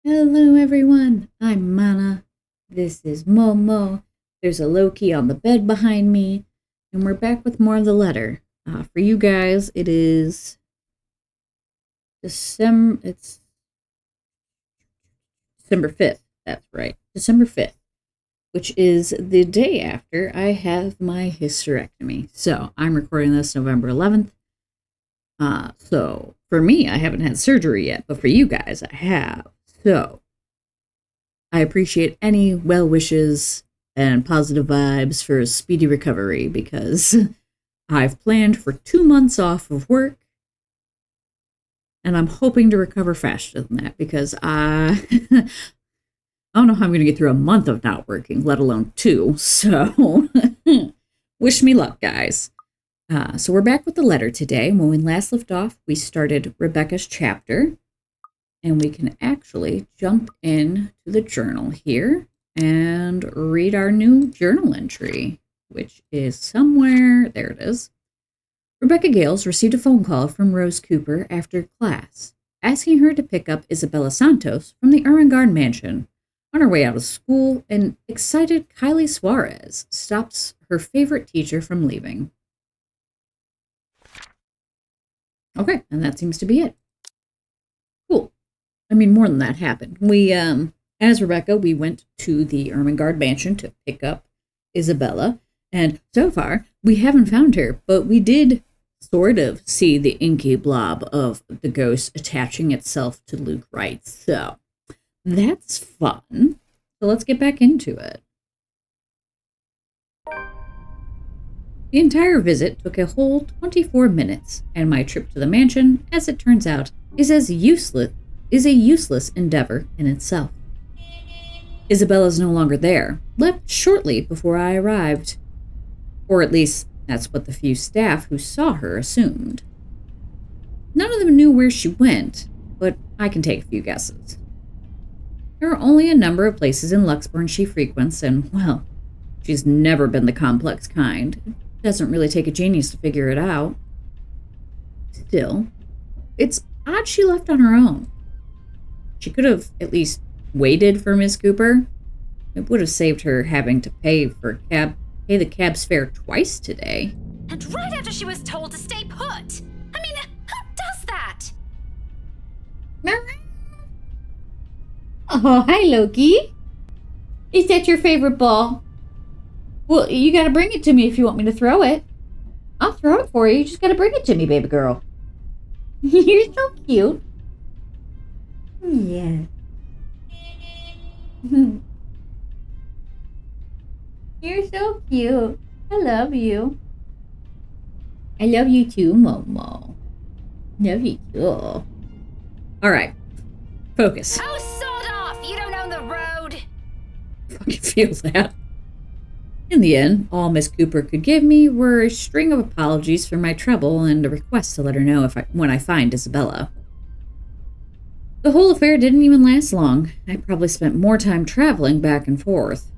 Hello everyone, I'm Manna. This is Momo. There's a Loki on the bed behind me, and we're back with more of the letter. For you guys, it is December. It's December 5th. That's right, December 5th, which is the day after I have my hysterectomy. So I'm recording this November 11th. So for me, I haven't had surgery yet, but for you guys, I have. So I appreciate any well wishes and positive vibes for a speedy recovery because I've planned for 2 months off of work and I'm hoping to recover faster than that because I don't know how I'm going to get through a month of not working, let alone two. So wish me luck, guys. So we're back with the letter today. When we last left off, we started Rebecca's chapter. And we can actually jump in to the journal here and read our new journal entry, which is somewhere, there it is. Rebecca Gales received a phone call from Rose Cooper after class, asking her to pick up Isabella Santos from the Ermengarde mansion. On her way out of school, an excited Kylie Suarez stops her favorite teacher from leaving. Okay, and that seems to be it. Cool. I mean, more than that happened. As Rebecca, we went to the Ermengarde mansion to pick up Isabella, and so far, we haven't found her, but we did sort of see the inky blob of the ghost attaching itself to Luke Wright, so that's fun. So let's get back into it. The entire visit took a whole 24 minutes, and my trip to the mansion, as it turns out, is a useless endeavor in itself. Isabella's no longer there, left shortly before I arrived. Or at least, that's what the few staff who saw her assumed. None of them knew where she went, but I can take a few guesses. There are only a number of places in Luxburn she frequents, and, well, she's never been the complex kind. It doesn't really take a genius to figure it out. Still, it's odd she left on her own. She could have at least waited for Miss Cooper. It would have saved her having to pay the cab's fare twice today. And right after she was told to stay put. I mean, who does that? Oh, hi, Loki. Is that your favorite ball? Well, you gotta bring it to me if you want me to throw it. I'll throw it for you. You just gotta bring it to me, baby girl. You're so cute. Yeah. You're so cute. I love you. I love you too, Momo. Love you too. All right. Focus. Oh, sod off! You don't own the road! Fucking feel that. In the end, all Miss Cooper could give me were a string of apologies for my trouble and a request to let her know when I find Isabella. The whole affair didn't even last long. I probably spent more time traveling back and forth.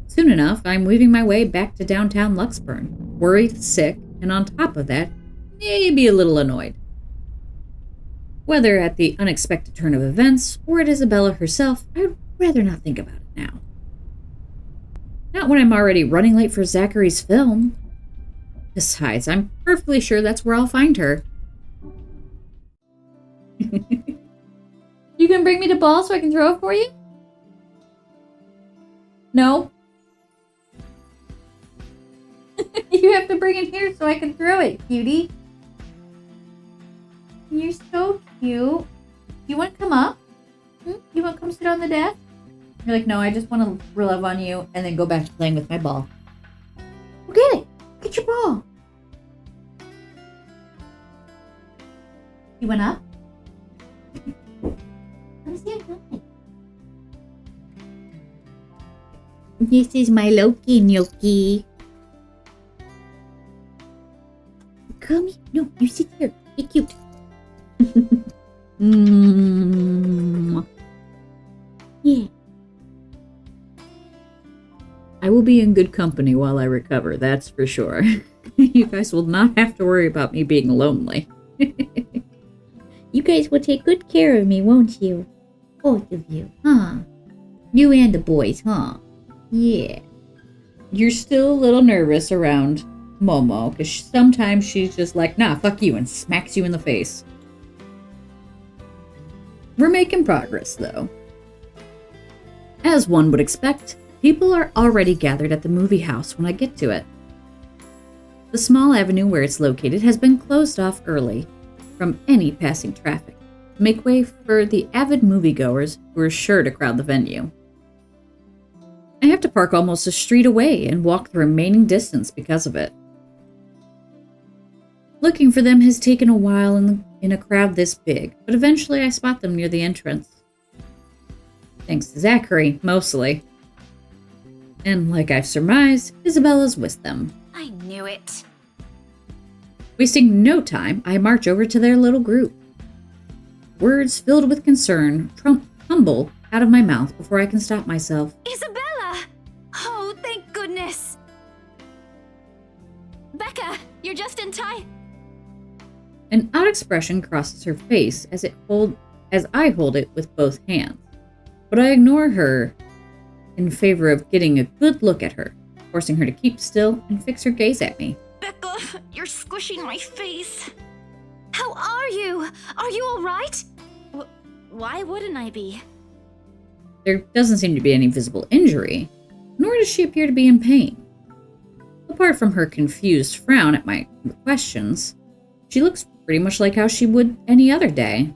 Soon enough, I'm weaving my way back to downtown Luxburn, worried, sick, and on top of that, maybe a little annoyed. Whether at the unexpected turn of events or at Isabella herself, I'd rather not think about it now. Not when I'm already running late for Zachary's film. Besides, I'm perfectly sure that's where I'll find her. You can bring me the ball so I can throw it for you? No? You have to bring it here so I can throw it, cutie. You're so cute. You want to come up? You want to come sit on the desk? You're like, no, I just want to love on you and then go back to playing with my ball. Well, get it. Get your ball. You went up? Come see it. This is my Loki, Gnocchi. Come here. No, you sit here. Be cute. Yeah. I will be in good company while I recover, that's for sure. You guys will not have to worry about me being lonely. You guys will take good care of me, won't you? Both of you, huh? You and the boys, huh? Yeah. You're still a little nervous around Momo, because sometimes she's just like, nah, fuck you, and smacks you in the face. We're making progress, though. As one would expect, people are already gathered at the movie house when I get to it. The small avenue where it's located has been closed off early from any passing traffic to make way for the avid moviegoers who are sure to crowd the venue. I have to park almost a street away and walk the remaining distance because of it. Looking for them has taken a while in a crowd this big, but eventually I spot them near the entrance. Thanks to Zachary, mostly. And like I've surmised, Isabella's with them. I knew it. Wasting no time, I march over to their little group. Words filled with concern tumble out of my mouth before I can stop myself. Isabella! Oh, thank goodness. Becca, you're just in time. An odd expression crosses her face as I hold it with both hands, but I ignore her in favor of getting a good look at her, forcing her to keep still and fix her gaze at me. Becca, you're squishing my face. How are you? Are you all right? Why wouldn't I be? There doesn't seem to be any visible injury, nor does she appear to be in pain. Apart from her confused frown at my questions, she looks pretty much like how she would any other day.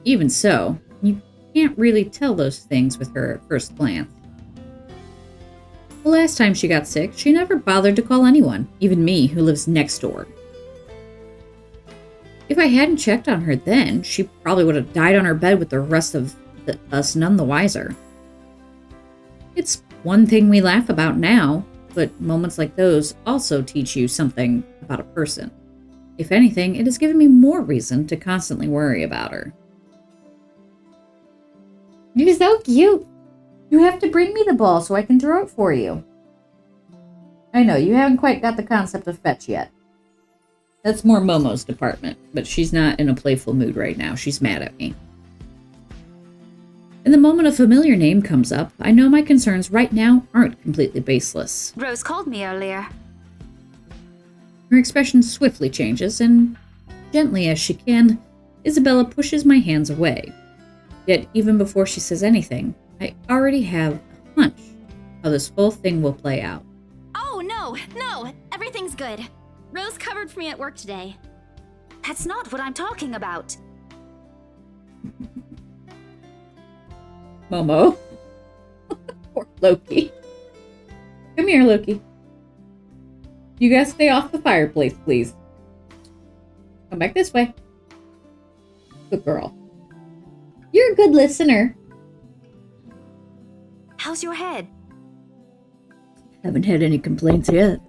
Even so, you can't really tell those things with her at first glance. The last time she got sick, she never bothered to call anyone, even me, who lives next door. If I hadn't checked on her then, she probably would have died on her bed with the rest of us none the wiser. It's one thing we laugh about now, but moments like those also teach you something about a person. If anything, it has given me more reason to constantly worry about her. You're so cute. You have to bring me the ball so I can throw it for you. I know, you haven't quite got the concept of fetch yet. That's more Momo's department, but she's not in a playful mood right now. She's mad at me. In the moment a familiar name comes up, I know my concerns right now aren't completely baseless. Rose called me earlier. Her expression swiftly changes, and gently as she can, Isabella pushes my hands away. Yet even before she says anything, I already have a hunch how this whole thing will play out. Oh, no, everything's good. Rose covered for me at work today. That's not what I'm talking about. Momo. Poor Loki. Come here, Loki. You guys stay off the fireplace, please. Come back this way. Good girl. You're a good listener. How's your head? Haven't had any complaints yet.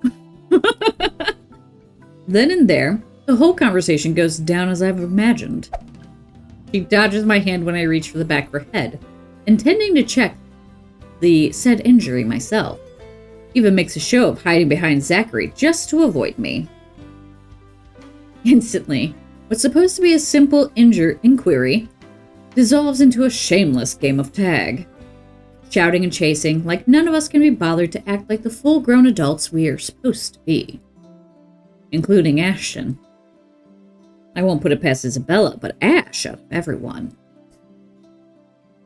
Then and there, the whole conversation goes down as I've imagined. She dodges my hand when I reach for the back of her head, intending to check the said injury myself. Even makes a show of hiding behind Zachary just to avoid me. Instantly, what's supposed to be a simple inquiry dissolves into a shameless game of tag. Shouting and chasing like none of us can be bothered to act like the full-grown adults we are supposed to be. Including Ashton. I won't put it past Isabella, but Ash out of everyone.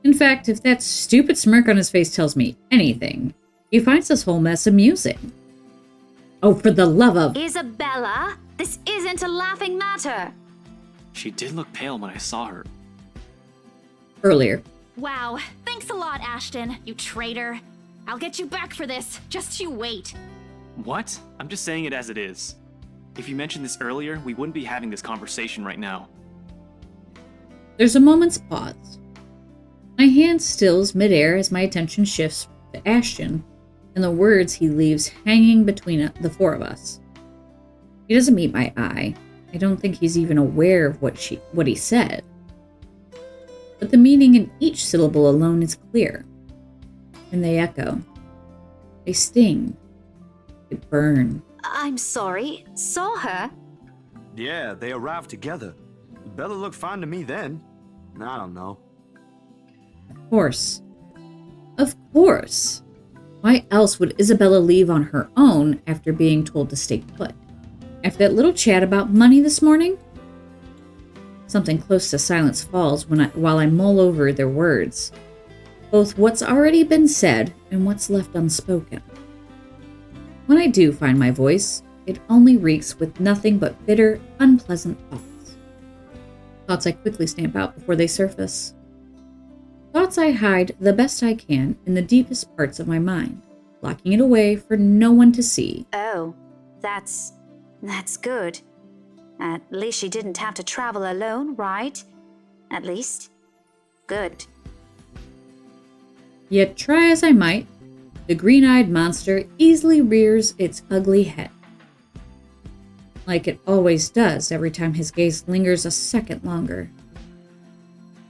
In fact, if that stupid smirk on his face tells me anything, he finds this whole mess amusing. Oh, for the love of... Isabella, this isn't a laughing matter. She did look pale when I saw her. Earlier. Wow, thanks a lot, Ashton, you traitor. I'll get you back for this, just you wait. What? I'm just saying it as it is. If you mentioned this earlier, we wouldn't be having this conversation right now. There's a moment's pause. My hand stills midair as my attention shifts to Ashton and the words he leaves hanging between the four of us. He doesn't meet my eye. I don't think he's even aware of what he said. But the meaning in each syllable alone is clear. And they echo. They sting. They burn. I'm sorry, saw her? Yeah, they arrived together. Bella looked fine to me then. I don't know. Of course. Of course. Why else would Isabella leave on her own after being told to stay put? After that little chat about money this morning? Something close to silence falls while I mull over their words, both what's already been said and what's left unspoken. When I do find my voice, it only reeks with nothing but bitter, unpleasant thoughts. Thoughts I quickly stamp out before they surface. Thoughts I hide the best I can in the deepest parts of my mind, locking it away for no one to see. Oh, that's good. At least she didn't have to travel alone, right? At least. Good. Yet try as I might, the green-eyed monster easily rears its ugly head. Like it always does every time his gaze lingers a second longer.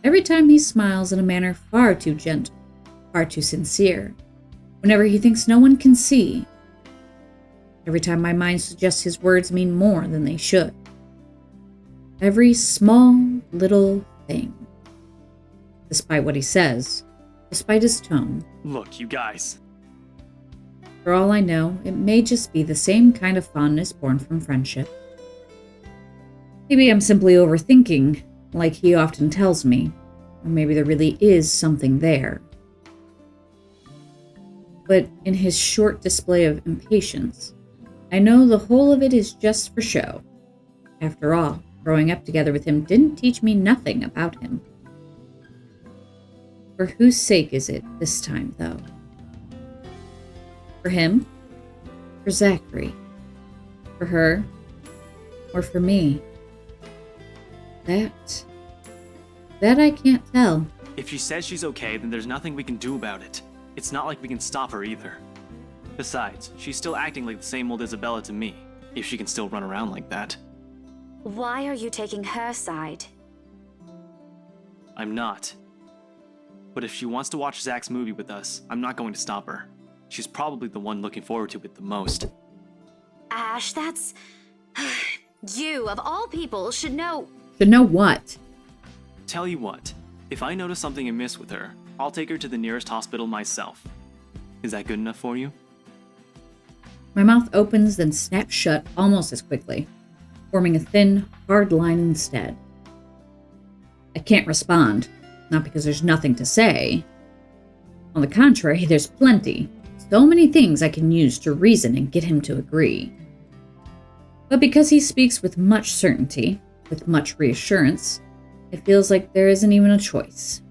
Every time he smiles in a manner far too gentle, far too sincere, whenever he thinks no one can see. Every time my mind suggests his words mean more than they should. Every small, little thing. Despite what he says, despite his tone. Look, you guys. For all I know, it may just be the same kind of fondness born from friendship. Maybe I'm simply overthinking, like he often tells me, or maybe there really is something there. But in his short display of impatience, I know the whole of it is just for show. After all, growing up together with him didn't teach me nothing about him. For whose sake is it this time, though? For him? For Zachary? For her? Or for me? That I can't tell. If she says she's okay, then there's nothing we can do about it. It's not like we can stop her either. Besides, she's still acting like the same old Isabella to me, if she can still run around like that. Why are you taking her side? I'm not. But if she wants to watch Zach's movie with us, I'm not going to stop her. She's probably the one looking forward to it the most. Ash, that's... You, of all people, should know... Should know what? Tell you what, if I notice something amiss with her, I'll take her to the nearest hospital myself. Is that good enough for you? My mouth opens, then snaps shut almost as quickly, forming a thin, hard line instead. I can't respond, not because there's nothing to say. On the contrary, there's plenty. So many things I can use to reason and get him to agree. But because he speaks with much certainty, with much reassurance, it feels like there isn't even a choice.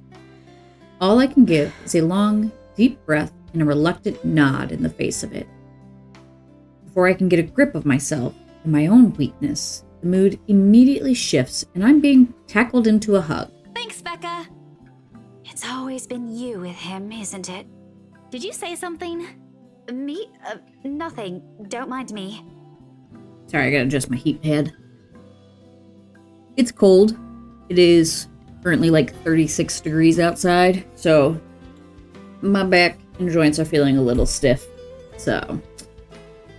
All I can give is a long, deep breath and a reluctant nod in the face of it. Before I can get a grip of myself and my own weakness, the mood immediately shifts and I'm being tackled into a hug. Thanks, Becca. It's always been you with him, isn't it? Did you say something? Me? Nothing. Don't mind me. Sorry, I gotta adjust my heat pad. It's cold. It is currently like 36 degrees outside, so my back and joints are feeling a little stiff. So,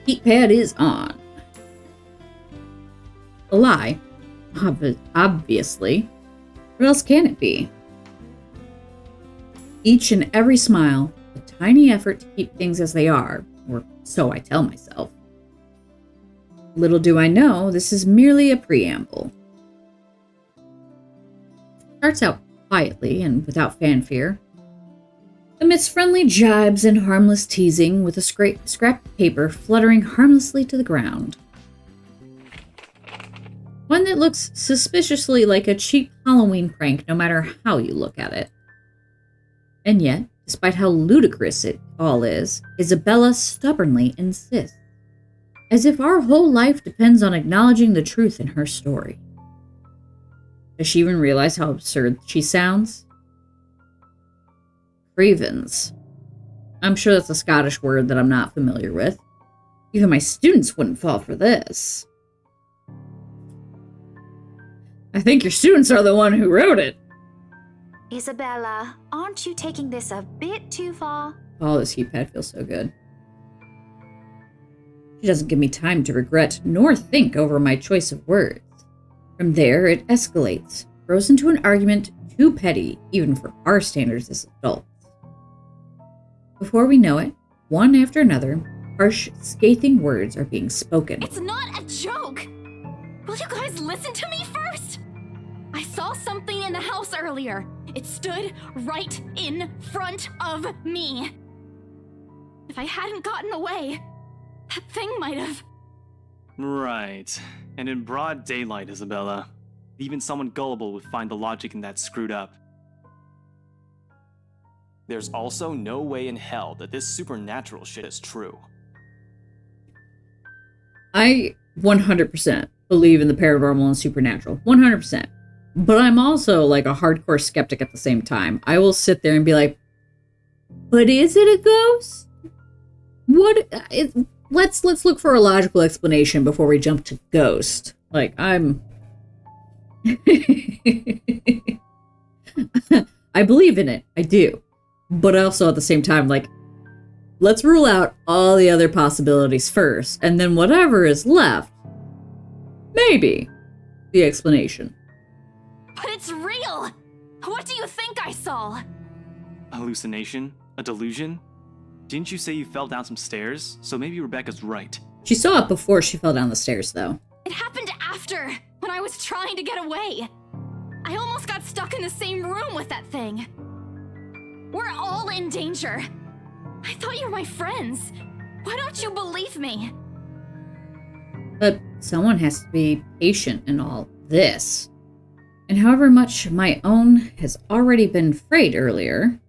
heat pad is on. A lie. Obviously. What else can it be? Each and every smile, a tiny effort to keep things as they are, or so I tell myself. Little do I know, this is merely a preamble. Starts out quietly and without fanfare. Amidst friendly jibes and harmless teasing, with a scrap of paper fluttering harmlessly to the ground. One that looks suspiciously like a cheap Halloween prank no matter how you look at it. And yet, despite how ludicrous it all is, Isabella stubbornly insists, as if our whole life depends on acknowledging the truth in her story. Does she even realize how absurd she sounds? Cravens. I'm sure that's a Scottish word that I'm not familiar with. Even my students wouldn't fall for this. I think your students are the one who wrote it. Isabella, aren't you taking this a bit too far? Oh, this heat pad feels so good. She doesn't give me time to regret nor think over my choice of words. From there, it escalates, grows into an argument too petty even for our standards as adults. Before we know it, one after another, harsh, scathing words are being spoken. It's not a joke! Will you guys listen to me first? I saw something in the house earlier. It stood right in front of me. If I hadn't gotten away, that thing might have... Right. And in broad daylight, Isabella. Even someone gullible would find the logic in that screwed up. There's also no way in hell that this supernatural shit is true. I 100% believe in the paranormal and supernatural. 100%. But I'm also like a hardcore skeptic at the same time. I will sit there and be like, but is it a ghost? Let's look for a logical explanation before we jump to ghost. Like, I'm... I believe in it. I do. But also at the same time, like, let's rule out all the other possibilities first, and then whatever is left, maybe the explanation. But it's real! What do you think I saw? Hallucination? A delusion? Didn't you say you fell down some stairs? So maybe Rebecca's right. She saw it before she fell down the stairs, though. It happened after, when I was trying to get away. I almost got stuck in the same room with that thing. We're all in danger. I thought you were my friends. Why don't you believe me? But someone has to be patient in all this. And however much my own has already been frayed earlier,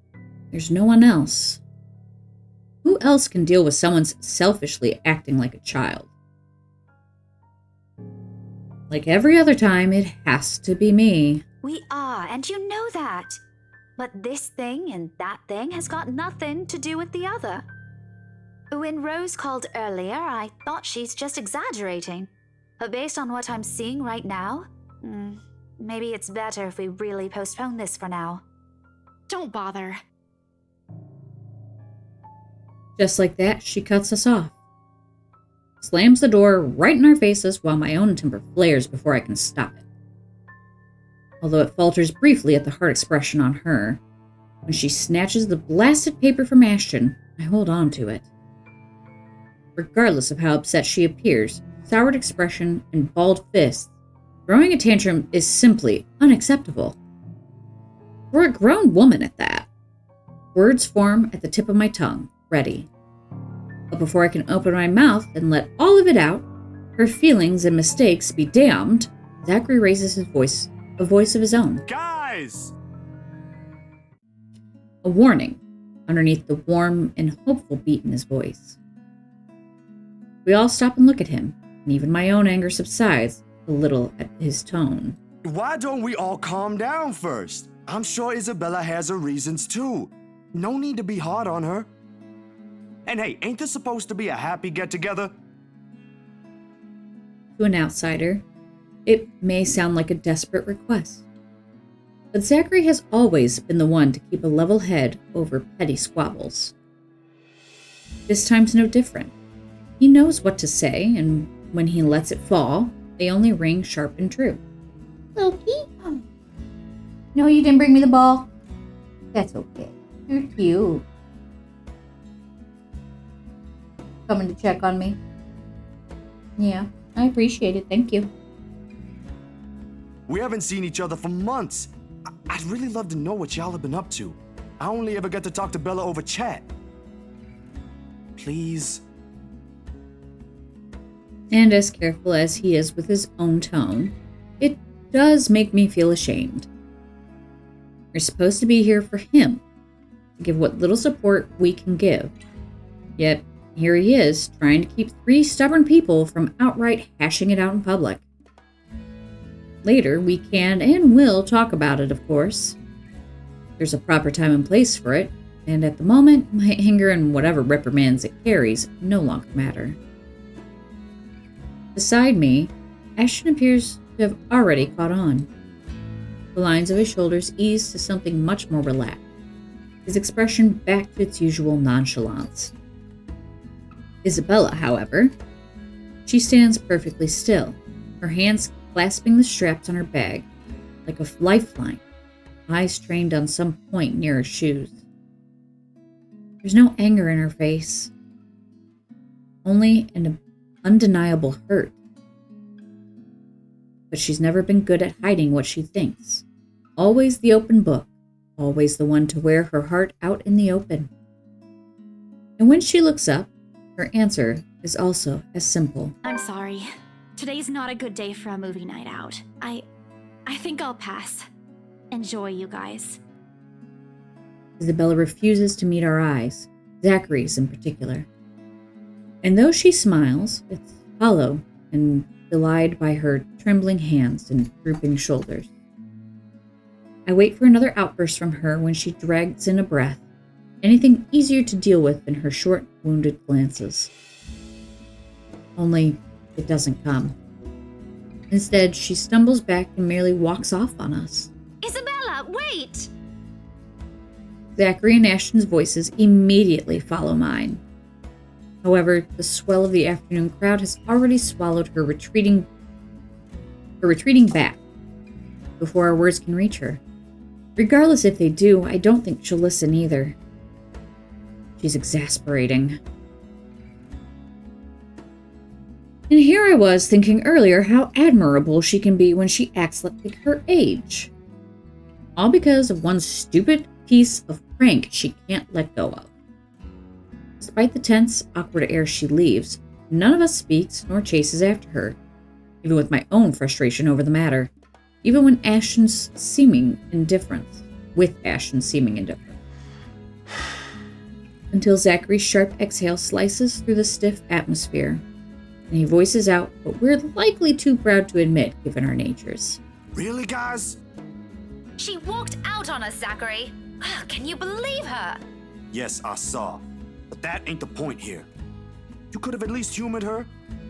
there's no one else. Who else can deal with someone's selfishly acting like a child? Like every other time, it has to be me. We are, and you know that. But this thing and that thing has got nothing to do with the other. When Rose called earlier, I thought she's just exaggerating. But based on what I'm seeing right now, maybe it's better if we really postpone this for now. Don't bother. Just like that, she cuts us off. Slams the door right in our faces while my own temper flares before I can stop it. Although it falters briefly at the hard expression on her, when she snatches the blasted paper from Ashton, I hold on to it. Regardless of how upset she appears, soured expression and balled fists, throwing a tantrum is simply unacceptable. For a grown woman at that. Words form at the tip of my tongue, ready. But before I can open my mouth and let all of it out, her feelings and mistakes be damned, Zachary raises his voice, a voice of his own. Guys! A warning underneath the warm and hopeful beat in his voice. We all stop and look at him, and even my own anger subsides a little at his tone. Why don't we all calm down first? I'm sure Isabella has her reasons too. No need to be hard on her. And hey, ain't this supposed to be a happy get-together? To an outsider, it may sound like a desperate request. But Zachary has always been the one to keep a level head over petty squabbles. This time's no different. He knows what to say, and when he lets it fall, they only ring sharp and true. Loki? No, you didn't bring me the ball. That's okay. You're cute. Coming to check on me? Yeah, I appreciate it. Thank you. We haven't seen each other for months. I'd really love to know what y'all have been up to. I only ever get to talk to Bella over chat. Please. And as careful as he is with his own tone, it does make me feel ashamed. We're supposed to be here for him, to give what little support we can give. Yet, here he is, trying to keep 3 stubborn people from outright hashing it out in public. Later, we can and will talk about it, of course. There's a proper time and place for it, and at the moment, my anger and whatever reprimands it carries no longer matter. Beside me, Ashton appears to have already caught on. The lines of his shoulders ease to something much more relaxed, his expression back to its usual nonchalance. Isabella, however, she stands perfectly still, her hands clasping the straps on her bag, like a lifeline, eyes trained on some point near her shoes. There's no anger in her face, only an undeniable hurt. But she's never been good at hiding what she thinks. Always the open book, always the one to wear her heart out in the open. And when she looks up, her answer is also as simple. I'm sorry. Today's not a good day for a movie night out. I think I'll pass. Enjoy, you guys. Isabella refuses to meet our eyes, Zachary's in particular. And though she smiles, it's hollow and belied by her trembling hands and drooping shoulders. I wait for another outburst from her when she drags in a breath, anything easier to deal with than her short, wounded glances. Only it doesn't come. Instead, she stumbles back and merely walks off on us. Isabella, wait! Zachary and Ashton's voices immediately follow mine. However, the swell of the afternoon crowd has already swallowed her retreating back before our words can reach her. Regardless if they do, I don't think she'll listen either. She's exasperating. And here I was thinking earlier how admirable she can be when she acts like her age. All because of one stupid piece of prank she can't let go of. Despite the tense, awkward air she leaves, none of us speaks nor chases after her, even with my own frustration over the matter, even with Ashton's seeming indifference. Until Zachary's sharp exhale slices through the stiff atmosphere, and he voices out what we're likely too proud to admit given our natures. Really, guys? She walked out on us, Zachary. Can you believe her? Yes, I saw. But that ain't the point here. You could have at least humored her,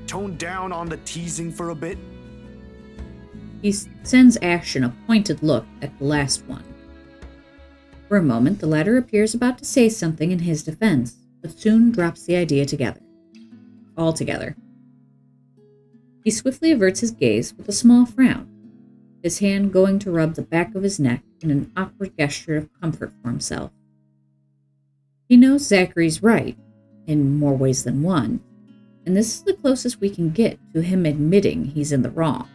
toned down on the teasing for a bit. He sends Ashton a pointed look at the last one. For a moment, the latter appears about to say something in his defense, but soon drops the idea altogether. He swiftly averts his gaze with a small frown, his hand going to rub the back of his neck in an awkward gesture of comfort for himself. He knows Zachary's right, in more ways than one, and this is the closest we can get to him admitting he's in the wrong.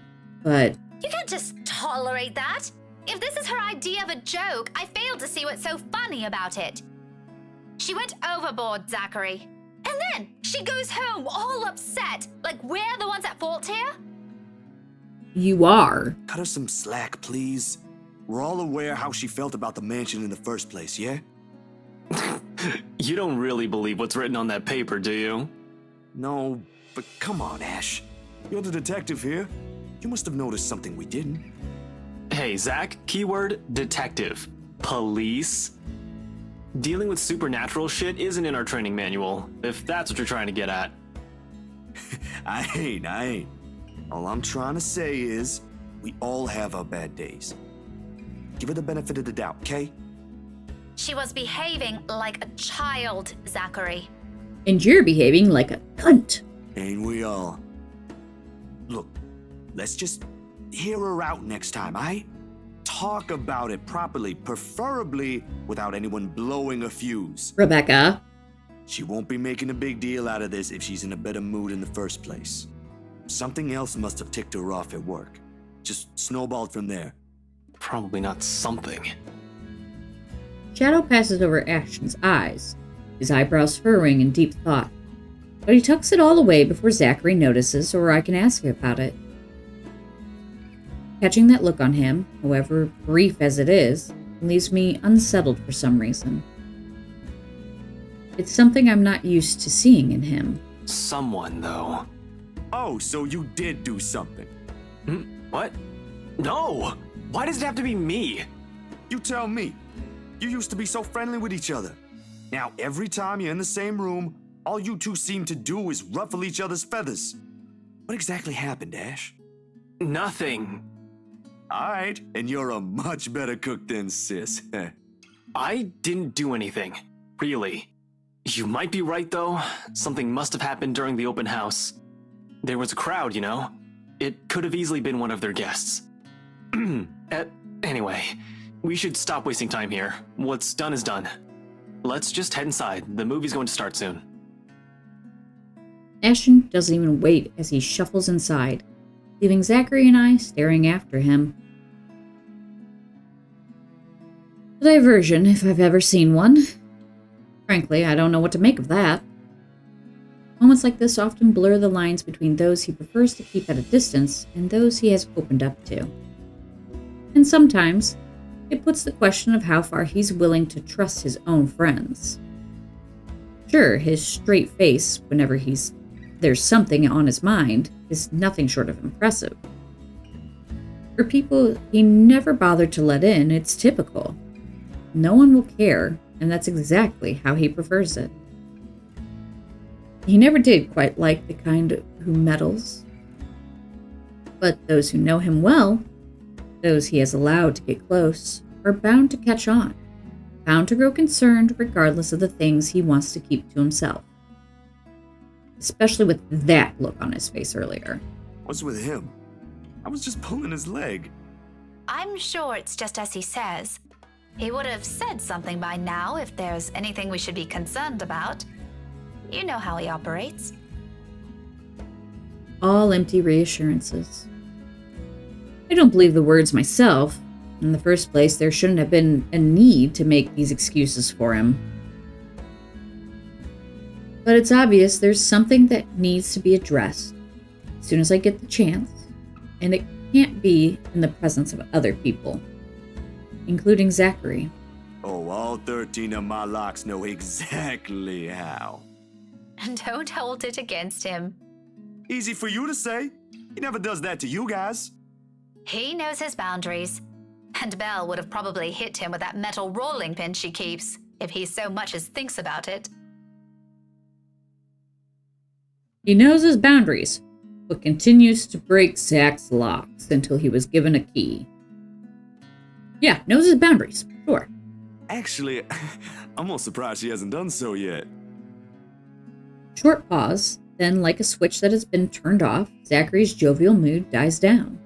But You can't just tolerate that. If this is her idea of a joke, I fail to see what's so funny about it. She went overboard, Zachary. And then she goes home all upset, like we're the ones at fault here? you are. Cut her some slack, please. We're all aware how she felt about the mansion in the first place, yeah? You don't really believe what's written on that paper, do you? No, but come on, Ash. You're the detective here. You must have noticed something we didn't. Hey, Zach, keyword detective. Police? Dealing with supernatural shit isn't in our training manual, if that's what you're trying to get at. I ain't. All I'm trying to say is, we all have our bad days. Give her the benefit of the doubt, okay? She was behaving like a child, Zachary. And you're behaving like a cunt. Ain't we all? Look, let's just hear her out next time, aight? Talk about it properly, preferably without anyone blowing a fuse. Rebecca. She won't be making a big deal out of this if she's in a better mood in the first place. Something else must have ticked her off at work. Just snowballed from there. Probably not something. Shadow passes over Ashton's eyes, his eyebrows furrowing in deep thought. But he tucks it all away before Zachary notices or I can ask about it. Catching that look on him, however brief as it is, leaves me unsettled for some reason. It's something I'm not used to seeing in him. Someone, though. Oh, so you did do something. What? No! Why does it have to be me? You tell me. You used to be so friendly with each other. Now, every time you're in the same room, all you two seem to do is ruffle each other's feathers. What exactly happened, Ash? Nothing. Alright, and you're a much better cook than sis. I didn't do anything. Really. You might be right, though. Something must have happened during the open house. There was a crowd, you know? It could have easily been one of their guests. Anyway, we should stop wasting time here. What's done is done. Let's just head inside. The movie's going to start soon. Ashton doesn't even wait as he shuffles inside, leaving Zachary and I staring after him. A diversion, if I've ever seen one. Frankly, I don't know what to make of that. Moments like this often blur the lines between those he prefers to keep at a distance and those he has opened up to. And sometimes, it puts the question of how far he's willing to trust his own friends. Sure, his straight face whenever there's something on his mind is nothing short of impressive. For people he never bothered to let in, it's typical. No one will care, and that's exactly how he prefers it. He never did quite like the kind who meddles. But those who know him well, those he has allowed to get close, are bound to catch on, bound to grow concerned regardless of the things he wants to keep to himself. Especially with that look on his face earlier. What's with him? I was just pulling his leg. I'm sure it's just as he says. He would have said something by now if there's anything we should be concerned about. You know how he operates. All empty reassurances. I don't believe the words myself. In the first place, there shouldn't have been a need to make these excuses for him. But it's obvious there's something that needs to be addressed as soon as I get the chance, and it can't be in the presence of other people, including Zachary. Oh, all 13 of my locks know exactly how. Don't hold it against him. Easy for you to say. He never does that to you guys. He knows his boundaries. And Belle would have probably hit him with that metal rolling pin she keeps, if he so much as thinks about it. He knows his boundaries, but continues to break Zach's locks until he was given a key. Yeah, knows his boundaries, sure. Actually, I'm almost surprised she hasn't done so yet. Short pause, then like a switch that has been turned off, Zachary's jovial mood dies down.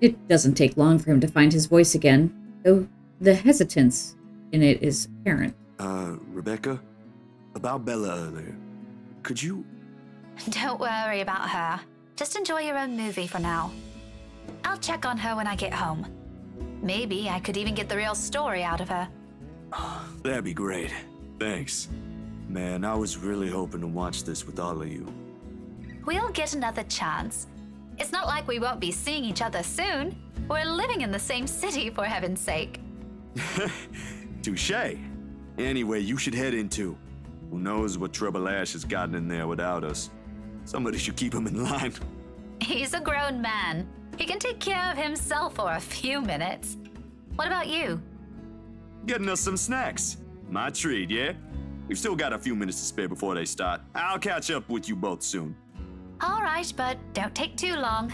It doesn't take long for him to find his voice again, though the hesitance in it is apparent. Rebecca? About Bella earlier. Could you... Don't worry about her. Just enjoy your own movie for now. I'll check on her when I get home. Maybe I could even get the real story out of her. That'd be great. Thanks. Man, I was really hoping to watch this with all of you. We'll get another chance. It's not like we won't be seeing each other soon. We're living in the same city, for heaven's sake. Touché. Anyway, you should head in too. Who knows what trouble Ash has gotten in there without us. Somebody should keep him in line. He's a grown man. He can take care of himself for a few minutes. What about you? Getting us some snacks. My treat, yeah? We've still got a few minutes to spare before they start. I'll catch up with you both soon. All right, but don't take too long.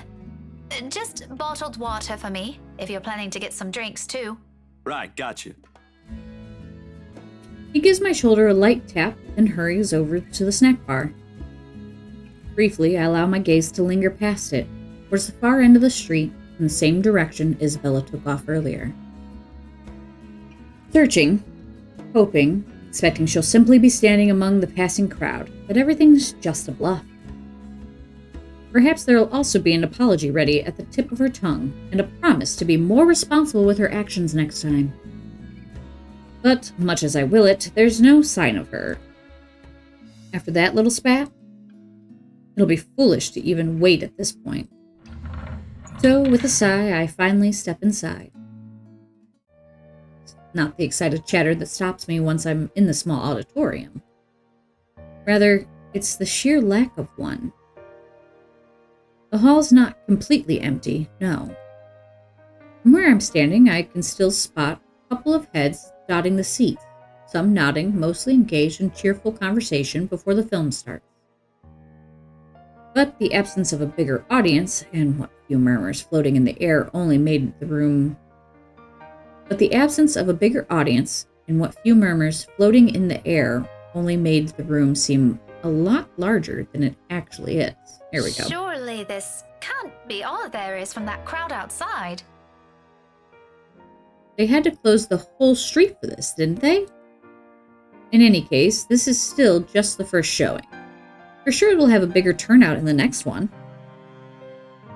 Just bottled water for me, if you're planning to get some drinks too. Right, gotcha. He gives my shoulder a light tap and hurries over to the snack bar. Briefly, I allow my gaze to linger past it, towards the far end of the street, in the same direction Isabella took off earlier. Searching, hoping, expecting she'll simply be standing among the passing crowd, but everything's just a bluff. Perhaps there'll also be an apology ready at the tip of her tongue, and a promise to be more responsible with her actions next time. But, much as I will it, there's no sign of her. After that little spat, it'll be foolish to even wait at this point. So, with a sigh, I finally step inside. It's not the excited chatter that stops me once I'm in the small auditorium. Rather, it's the sheer lack of one. The hall's not completely empty, no. From where I'm standing, I can still spot a couple of heads dotting the seats, some nodding, mostly engaged in cheerful conversation before the film starts. But the absence of a bigger audience, and what few murmurs floating in the air only made the room... But the absence of a bigger audience, and what few murmurs floating in the air only made the room seem a lot larger than it actually is. Here we go. Surely this can't be all there is from that crowd outside. They had to close the whole street for this, didn't they? In any case, this is still just the first showing. For sure it'll have a bigger turnout in the next one.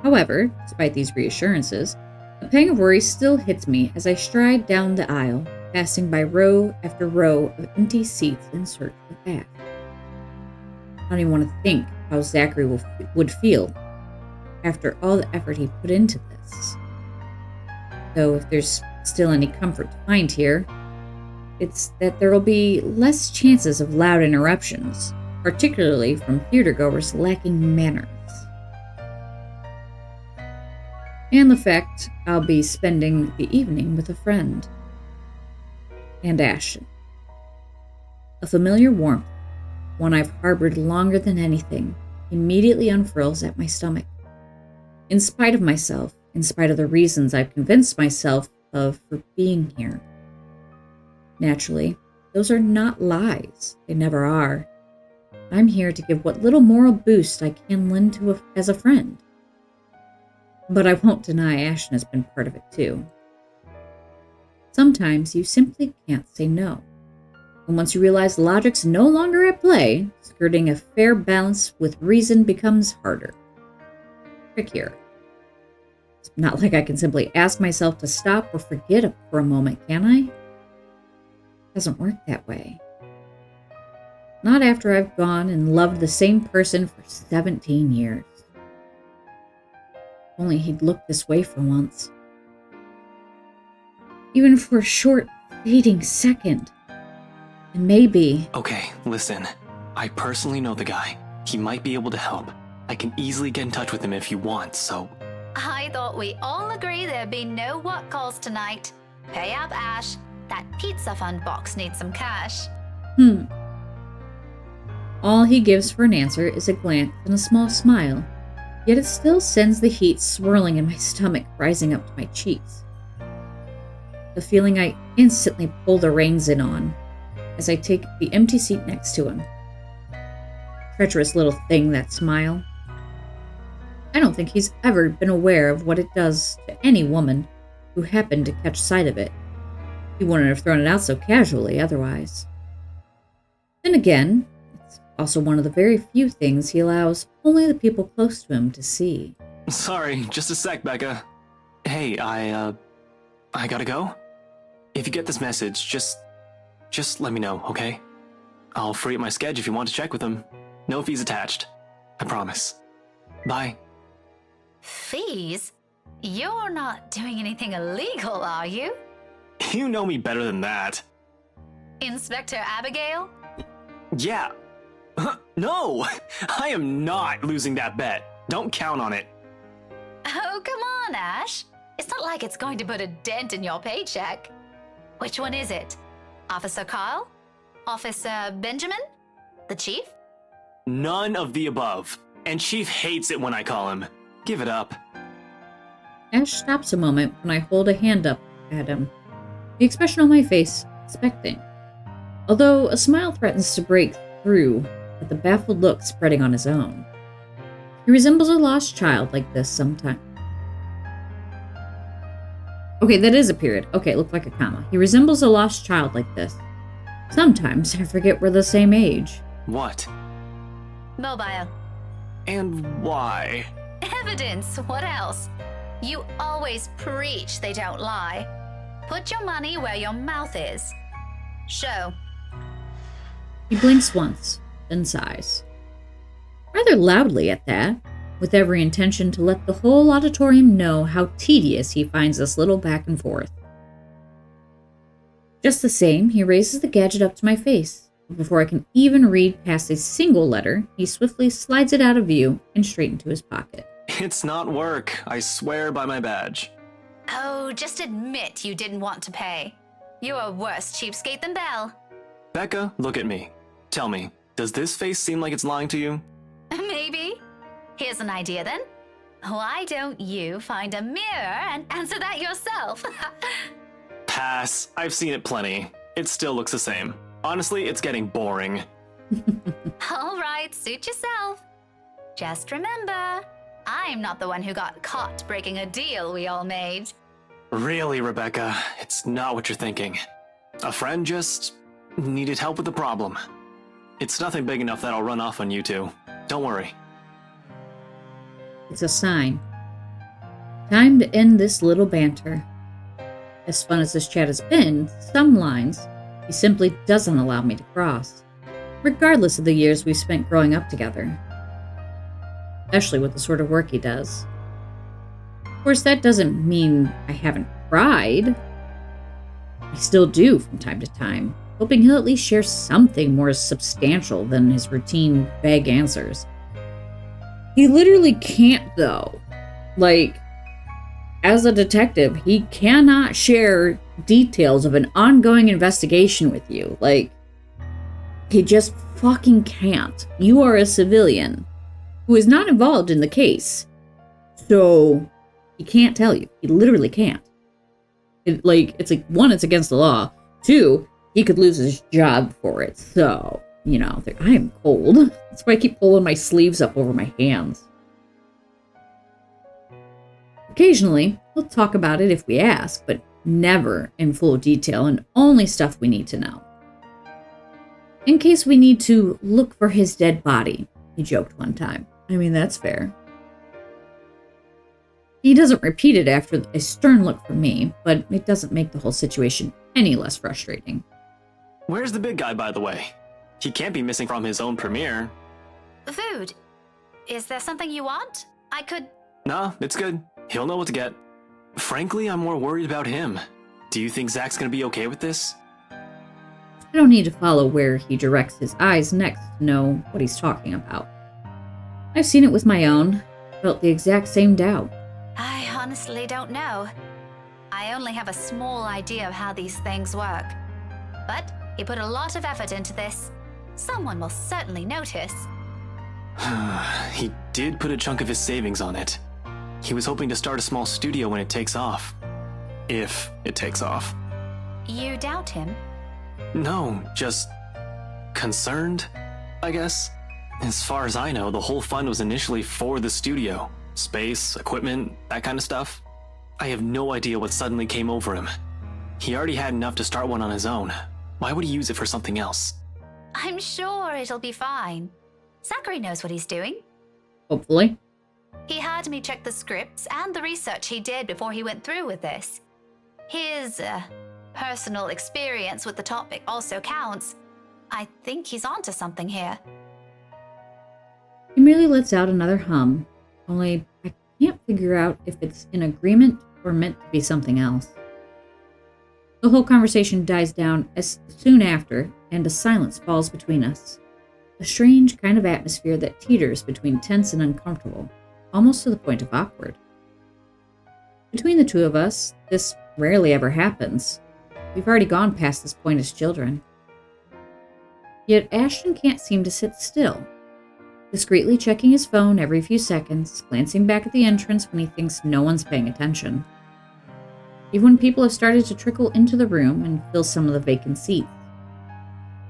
However, despite these reassurances, a pang of worry still hits me as I stride down the aisle, passing by row after row of empty seats in search of Ash. I don't even want to think how Zachary would feel after all the effort he put into this. Though if there's still any comfort to find here, it's that there will be less chances of loud interruptions, particularly from theatergoers lacking manners. And the fact I'll be spending the evening with a friend. And Ashton. A familiar warmth, one I've harbored longer than anything, immediately unfurls at my stomach. In spite of myself, in spite of the reasons I've convinced myself of for being here. Naturally, those are not lies. They never are. I'm here to give what little moral boost I can lend as a friend. But I won't deny Ashton has been part of it too. Sometimes you simply can't say no. And once you realize logic's no longer at play, skirting a fair balance with reason becomes harder. Trickier. It's not like I can simply ask myself to stop or forget it for a moment, can I? It doesn't work that way. Not after I've gone and loved the same person for 17 years. If only he'd look this way for once. Even for a short, fleeting second. And maybe... Okay, listen. I personally know the guy. He might be able to help. I can easily get in touch with him if you want, so... I thought we all agree there'd be no what calls tonight. Pay up, Ash. That pizza fund box needs some cash. All he gives for an answer is a glance and a small smile, yet it still sends the heat swirling in my stomach, rising up to my cheeks. The feeling I instantly pull the reins in on as I take the empty seat next to him. Treacherous little thing, that smile. I don't think he's ever been aware of what it does to any woman who happened to catch sight of it. He wouldn't have thrown it out so casually otherwise. Then again, it's also one of the very few things he allows only the people close to him to see. Sorry, just a sec, Becca. Hey, I gotta go? If you get this message, just let me know, okay? I'll free up my schedule if you want to check with him. No fees attached. I promise. Bye. Fees? You're not doing anything illegal, are you? You know me better than that. Inspector Abigail? Yeah. No! I am not losing that bet. Don't count on it. Oh, come on, Ash. It's not like it's going to put a dent in your paycheck. Which one is it? Officer Carl? Officer Benjamin? The chief? None of the above. And Chief hates it when I call him. Give it up. Ash stops a moment when I hold a hand up at him, the expression on my face expecting. Although a smile threatens to break through with the baffled look spreading on his own. He resembles a lost child like this sometimes. Okay, that is a period. Okay, it looked like a comma. He resembles a lost child like this. Sometimes I forget we're the same age. What? Mobile. And why? Evidence. What else? You always preach they don't lie. Put your money where your mouth is. Show. He blinks once, then sighs. Rather loudly at that, with every intention to let the whole auditorium know how tedious he finds this little back and forth. Just the same, he raises the gadget up to my face. But before I can even read past a single letter, he swiftly slides it out of view and straight into his pocket. It's not work. I swear by my badge. Oh, just admit you didn't want to pay. You're a worse cheapskate than Belle. Becca, look at me. Tell me, does this face seem like it's lying to you? Maybe. Here's an idea then. Why don't you find a mirror and answer that yourself? Pass. I've seen it plenty. It still looks the same. Honestly, it's getting boring. All right, suit yourself. Just remember, I'm not the one who got caught breaking a deal we all made. Really, Rebecca, it's not what you're thinking. A friend just needed help with the problem. It's nothing big enough that I'll run off on you two. Don't worry. It's a sign. Time to end this little banter. As fun as this chat has been, some lines he simply doesn't allow me to cross, regardless of the years we've spent growing up together. Especially with the sort of work he does. Of course, that doesn't mean I haven't tried. I still do from time to time, hoping he'll at least share something more substantial than his routine vague answers. He literally can't, though. Like, as a detective, he cannot share details of an ongoing investigation with you. Like, he just fucking can't. You are a civilian who is not involved in the case. So, he can't tell you. He literally can't. It's like, one, it's against the law. Two, he could lose his job for it. So, I am cold. That's why I keep pulling my sleeves up over my hands. Occasionally, we'll talk about it if we ask, but never in full detail and only stuff we need to know. In case we need to look for his dead body, he joked one time. I mean, that's fair. He doesn't repeat it after a stern look from me, but it doesn't make the whole situation any less frustrating. Where's the big guy, by the way? He can't be missing from his own premiere. Food. Is there something you want? I could... Nah, it's good. He'll know what to get. Frankly, I'm more worried about him. Do you think Zach's gonna be okay with this? I don't need to follow where he directs his eyes next to know what he's talking about. I've seen it with my own, felt the exact same doubt. I honestly don't know. I only have a small idea of how these things work. But he put a lot of effort into this. Someone will certainly notice. He did put a chunk of his savings on it. He was hoping to start a small studio when it takes off. If it takes off. You doubt him? No, just concerned, I guess. As far as I know, the whole fund was initially for the studio. Space, equipment, that kind of stuff. I have no idea what suddenly came over him. He already had enough to start one on his own. Why would he use it for something else? I'm sure it'll be fine. Zachary knows what he's doing. Hopefully. He had me check the scripts and the research he did before he went through with this. His personal experience with the topic also counts. I think he's onto something here. He merely lets out another hum, only I can't figure out if it's in agreement or meant to be something else. The whole conversation dies down as soon after, and a silence falls between us. A strange kind of atmosphere that teeters between tense and uncomfortable, almost to the point of awkward. Between the two of us, this rarely ever happens. We've already gone past this point as children. Yet Ashton can't seem to sit still, discreetly checking his phone every few seconds, glancing back at the entrance when he thinks no one's paying attention. Even when people have started to trickle into the room and fill some of the vacant seats.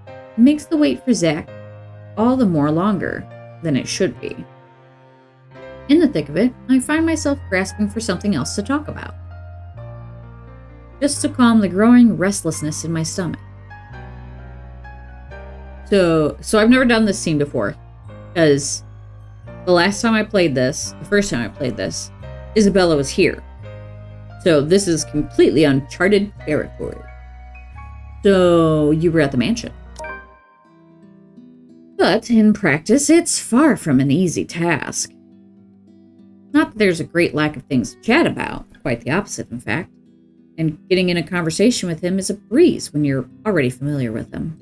It makes the wait for Zach all the more longer than it should be. In the thick of it, I find myself grasping for something else to talk about, just to calm the growing restlessness in my stomach. So I've never done this scene before, because the first time I played this, Isabella was here. So this is completely uncharted territory. So you were at the mansion. But in practice, it's far from an easy task. Not that there's a great lack of things to chat about, quite the opposite, in fact. And getting in a conversation with him is a breeze when you're already familiar with him.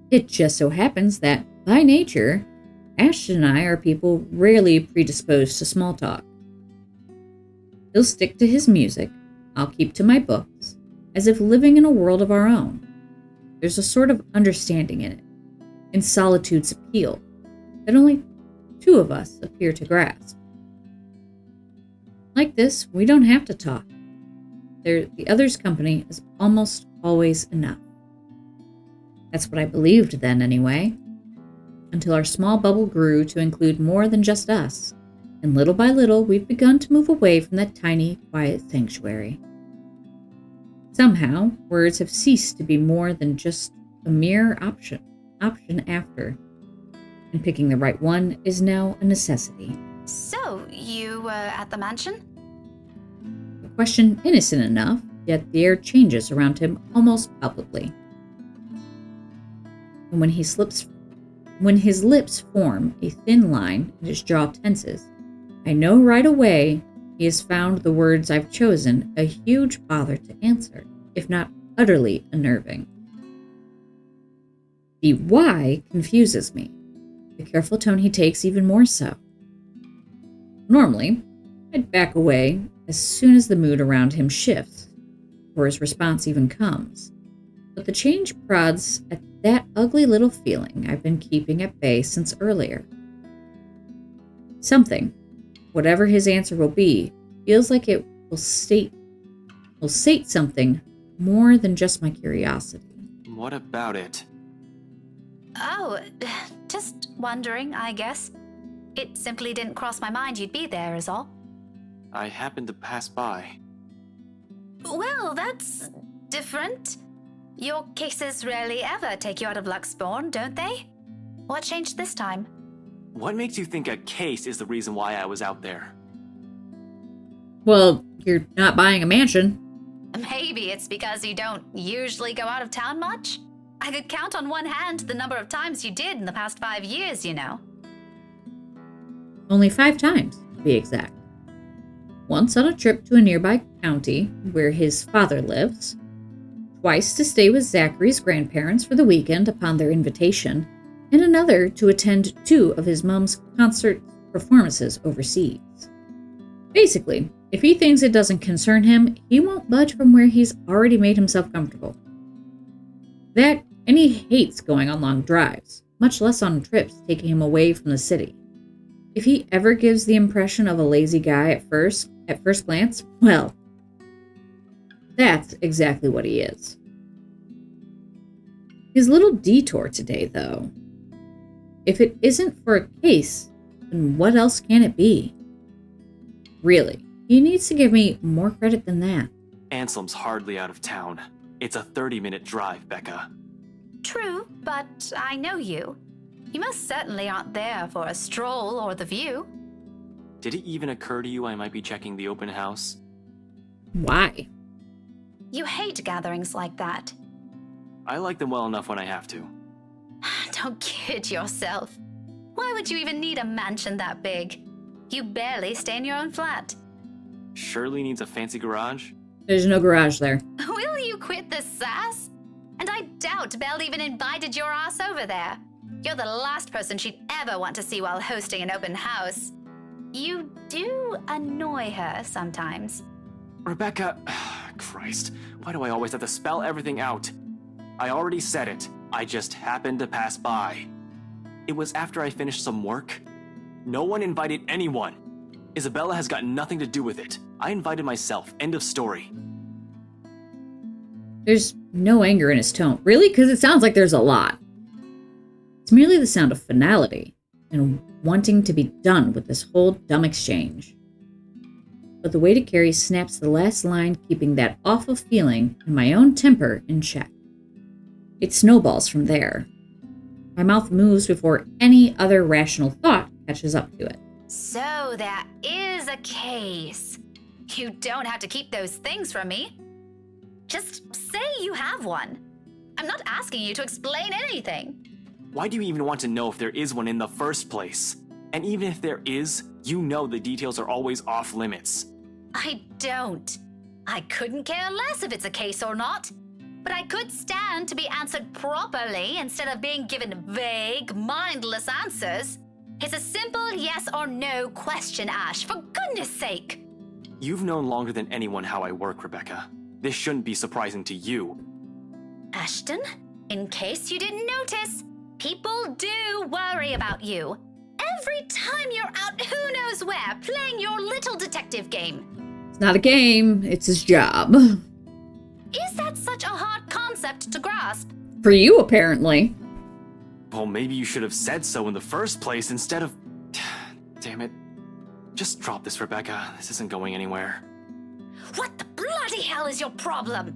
It just so happens that, by nature, Ashton and I are people rarely predisposed to small talk. He'll stick to his music, I'll keep to my books, as if living in a world of our own. There's a sort of understanding in it, in solitude's appeal, that only two of us appear to grasp. Like this, we don't have to talk. The other's company is almost always enough. That's what I believed then, anyway. Until our small bubble grew to include more than just us, and little by little we've begun to move away from that tiny, quiet sanctuary. Somehow, words have ceased to be more than just a mere option after, and picking the right one is now a necessity. So, you were at the mansion? A question innocent enough, yet the air changes around him almost palpably. And when his lips form a thin line and his jaw tenses, I know right away he has found the words I've chosen a huge bother to answer, if not utterly unnerving. The why confuses me. The careful tone he takes even more so. Normally, I'd back away as soon as the mood around him shifts, or his response even comes. But the change prods at that ugly little feeling I've been keeping at bay since earlier. Something, whatever his answer will be, feels like it will sate something more than just my curiosity. What about it? Oh, just wondering, I guess. It simply didn't cross my mind you'd be there, is all. I happened to pass by. Well, that's different. Your cases rarely ever take you out of Luxborn, don't they? What changed this time? What makes you think a case is the reason why I was out there? Well, you're not buying a mansion. Maybe it's because you don't usually go out of town much? I could count on one hand the number of times you did in the past 5 years, you know. Only 5 times, to be exact. Once on a trip to a nearby county where his father lives, twice to stay with Zachary's grandparents for the weekend upon their invitation, and another to attend 2 of his mom's concert performances overseas. Basically, if he thinks it doesn't concern him, he won't budge from where he's already made himself comfortable. That, and he hates going on long drives, much less on trips taking him away from the city. If he ever gives the impression of a lazy guy at first glance, well, that's exactly what he is. His little detour today, though. If it isn't for a case, then what else can it be? Really, he needs to give me more credit than that. Anselm's hardly out of town. It's a 30-minute drive, Becca. True, but I know you. You most certainly aren't there for a stroll or the view. Did it even occur to you I might be checking the open house? Why? You hate gatherings like that. I like them well enough when I have to. Don't kid yourself. Why would you even need a mansion that big? You barely stay in your own flat. Shirley needs a fancy garage? There's no garage there. Will you quit the sass? And I doubt Belle even invited your ass over there. You're the last person she'd ever want to see while hosting an open house. You do annoy her sometimes. Rebecca, Christ, why do I always have to spell everything out? I already said it. I just happened to pass by. It was after I finished some work. No one invited anyone. Isabella has got nothing to do with it. I invited myself. End of story. There's no anger in his tone. Really? Because it sounds like there's a lot. It's merely the sound of finality and wanting to be done with this whole dumb exchange. But the way to carry snaps the last line, keeping that awful feeling and my own temper in check. It snowballs from there. My mouth moves before any other rational thought catches up to it. So there is a case. You don't have to keep those things from me. Just say you have one. I'm not asking you to explain anything. Why do you even want to know if there is one in the first place? And even if there is, you know the details are always off limits. I don't. I couldn't care less if it's a case or not. But I could stand to be answered properly instead of being given vague, mindless answers. It's a simple yes or no question, Ash, for goodness sake. You've known longer than anyone how I work, Rebecca. This shouldn't be surprising to you. Ashton, in case you didn't notice, people do worry about you. Every time you're out who knows where, playing your little detective game. It's not a game, it's his job. Is that such a hard concept to grasp? For you, apparently. Well, maybe you should have said so in the first place instead of... Damn it. Just drop this, Rebecca. This isn't going anywhere. What the bloody hell is your problem?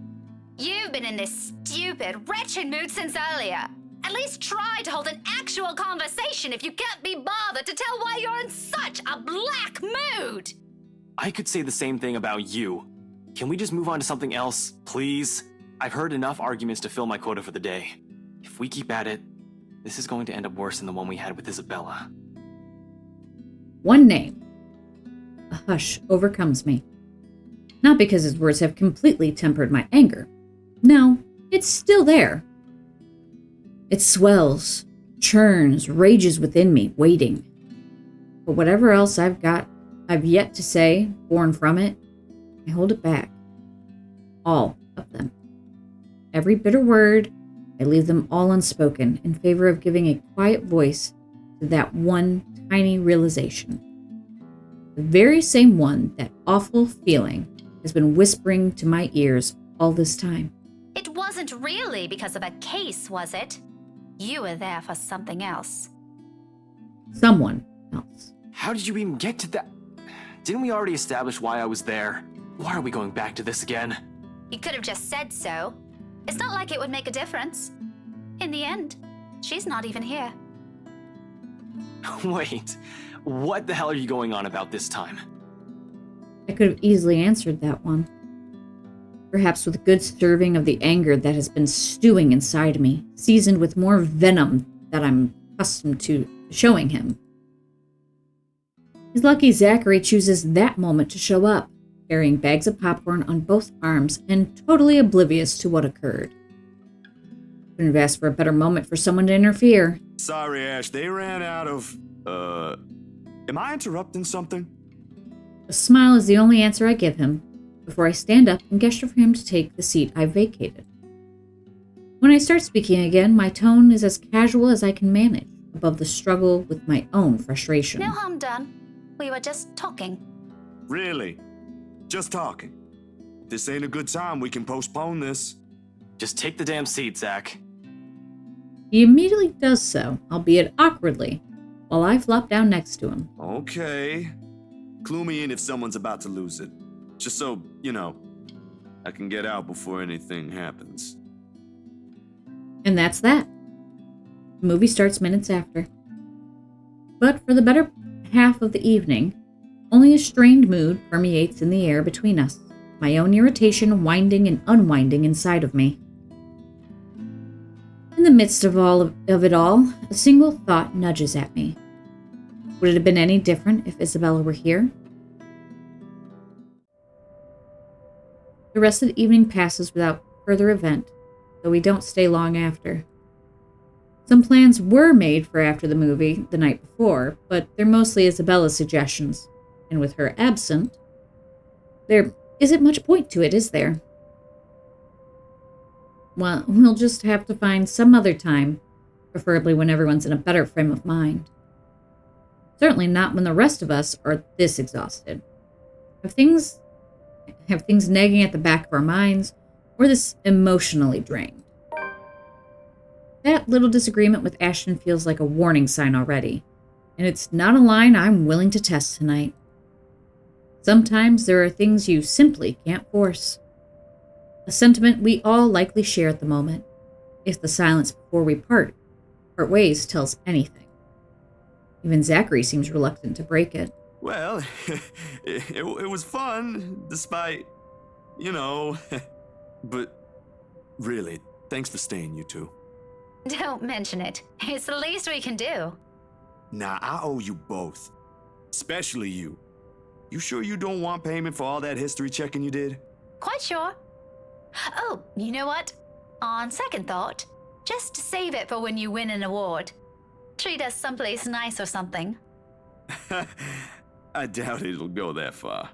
You've been in this stupid, wretched mood since earlier. At least try to hold an actual conversation if you can't be bothered to tell why you're in such a black mood. I could say the same thing about you. Can we just move on to something else, please? I've heard enough arguments to fill my quota for the day. If we keep at it, this is going to end up worse than the one we had with Isabella. One name. A hush overcomes me. Not because his words have completely tempered my anger. No, it's still there. It swells, churns, rages within me, waiting. But whatever else I've yet to say, born from it, I hold it back. All of them. Every bitter word, I leave them all unspoken in favor of giving a quiet voice to that one tiny realization. The very same one that awful feeling has been whispering to my ears all this time. It wasn't really because of a case, was it? You were there for something else. Someone else. How did you even get to that? Didn't we already establish why I was there? Why are we going back to this again? You could have just said so. It's not like it would make a difference. In the end, she's not even here. Wait, what the hell are you going on about this time? I could have easily answered that one. Perhaps with a good serving of the anger that has been stewing inside me, seasoned with more venom that I'm accustomed to showing him. He's lucky Zachary chooses that moment to show up, carrying bags of popcorn on both arms and totally oblivious to what occurred. Couldn't have asked for a better moment for someone to interfere. Sorry, Ash, they ran out of, am I interrupting something? A smile is the only answer I give him, before I stand up and gesture for him to take the seat I've vacated. When I start speaking again, my tone is as casual as I can manage, above the struggle with my own frustration. No harm done. We were just talking. Really? Just talking. If this ain't a good time, we can postpone this. Just take the damn seat, Zach. He immediately does so, albeit awkwardly, while I flop down next to him. Okay. Clue me in if someone's about to lose it. Just so, I can get out before anything happens. And that's that. The movie starts minutes after. But for the better half of the evening, only a strained mood permeates in the air between us, my own irritation winding and unwinding inside of me. In the midst of it all, a single thought nudges at me. Would it have been any different if Isabella were here? The rest of the evening passes without further event, though we don't stay long after. Some plans were made for after the movie the night before, but they're mostly Isabella's suggestions, and with her absent, there isn't much point to it, is there? Well, we'll just have to find some other time, preferably when everyone's in a better frame of mind. Certainly not when the rest of us are this exhausted. Have things nagging at the back of our minds, or this emotionally drained. That little disagreement with Ashton feels like a warning sign already, and it's not a line I'm willing to test tonight. Sometimes there are things you simply can't force. A sentiment we all likely share at the moment, if the silence before we part ways tells anything. Even Zachary seems reluctant to break it. Well, it was fun, despite, but really, thanks for staying, you two. Don't mention it. It's the least we can do. Nah, I owe you both. Especially you. You sure you don't want payment for all that history checking you did? Quite sure. Oh, you know what? On second thought, just save it for when you win an award. Treat us someplace nice or something. I doubt it'll go that far.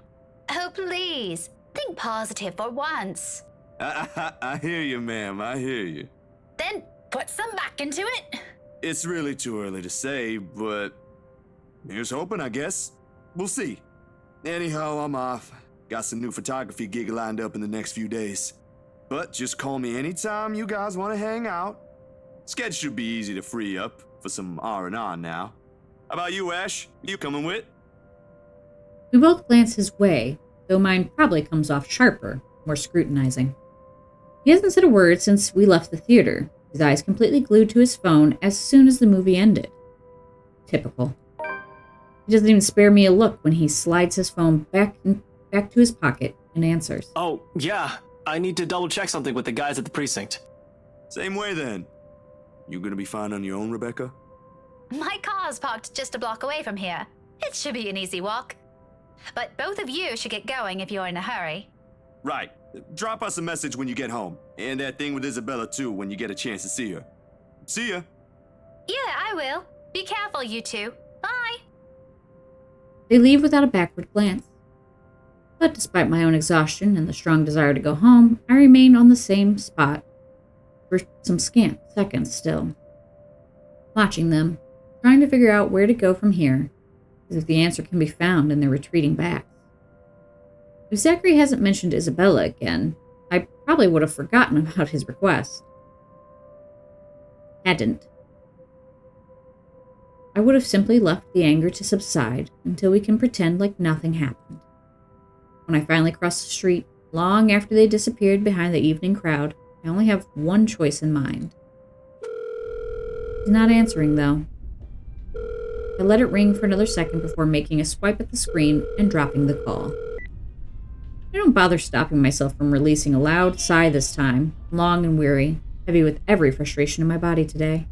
Oh, please. Think positive for once. I hear you, ma'am. I hear you. Then put some back into it. It's really too early to say, but here's hoping, I guess. We'll see. Anyhow, I'm off. Got some new photography gig lined up in the next few days. But just call me anytime you guys want to hang out. Sketch should be easy to free up for some R&R now. How about you, Ash? You coming with? We both glance his way, though mine probably comes off sharper, more scrutinizing. He hasn't said a word since we left the theater, his eyes completely glued to his phone as soon as the movie ended. Typical. He doesn't even spare me a look when he slides his phone back to his pocket and answers. Oh, yeah. I need to double check something with the guys at the precinct. Same way then. You gonna be fine on your own, Rebecca? My car's parked just a block away from here. It should be an easy walk. But both of you should get going if you're in a hurry. Right. Drop us a message when you get home. And that thing with Isabella too when you get a chance to see her. See ya. Yeah, I will. Be careful, you two. Bye. They leave without a backward glance. But despite my own exhaustion and the strong desire to go home, I remain on the same spot for some scant seconds still. Watching them, trying to figure out where to go from here, as if the answer can be found in their retreating backs. If Zachary hasn't mentioned Isabella again, I probably would have forgotten about his request. Hadn't. I would have simply left the anger to subside until we can pretend like nothing happened. When I finally cross the street, long after they disappeared behind the evening crowd, I only have one choice in mind. He's not answering, though. I let it ring for another second before making a swipe at the screen and dropping the call. I don't bother stopping myself from releasing a loud sigh this time, long and weary, heavy with every frustration in my body today.